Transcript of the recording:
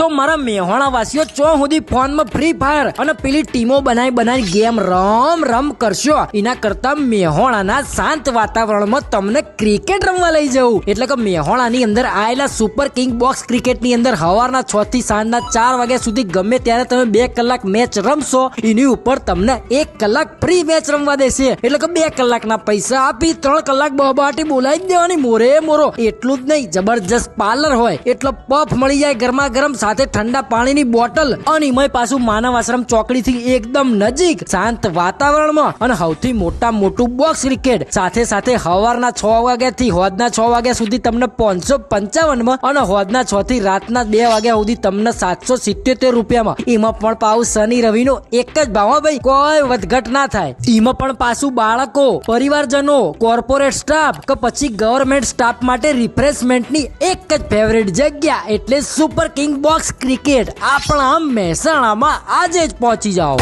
તો મારા મેહોણા વાસીઓ ચો સુધી ફોનમાં ફ્રી ફાયર અને પેલી ટીમો બનાવી ગેમ રમ કરશો એના કરતા મેહોણાના શાંત વાતાવરણમાં તમને ક્રિકેટ રમવા લઈ જવું. એટલે કે મેહોણાની અંદર આયેલા સુપર કિંગ બોક્સ ક્રિકેટની અંદર સવારના 6 થી સાંજના 4 વાગ્યા સુધી ગમે ત્યારે તમે 2 કલાક મેચ રમશો. એની ઉપર તમને 1 કલાક ફ્રી મેચ રમવા દેશે. એટલે કે 2 કલાકના પૈસા આપી 3 કલાક બહાટી બોલાવી દેવાની મોરે મોરો. એટલું જ નહીં, જબરજસ્ત પાર્લર હોય એટલો પફ મળી જાય ગરમા ગરમ, સાથે ઠંડા પાણીની બોટલ અને એમાંય પાછું માનવ આશ્રમ ચોકડીથી એકદમ નજીક શાંત વાતાવરણમાં અને સૌથી મોટું બોક્સ ક્રિકેટ. સાથે સવારના 6 વાગ્યાથી હોદના 6 વાગ્યા સુધી તમને 555 માં અને હોદના 6 થી રાતના 2 વાગ્યા સુધી તમને 777 રૂપિયામાં. એમાં પણ પાછું શનિ રવિનો એક જ ભાવ ભાઈ, કોઈ વધઘટ ના થાય. એમાં પણ પાછું બાળકો, પરિવારજનો, કોર્પોરેટ સ્ટાફ કે પછી ગવર્મેન્ટ સ્ટાફ માટે રિફ્રેશમેન્ટની એક જ ફેવરેટ જગ્યા એટલે સુપર કિંગ બોક્સ ક્રિકેટ. આપણા મહેસાણામાં આજે જ પહોંચી જાઓ.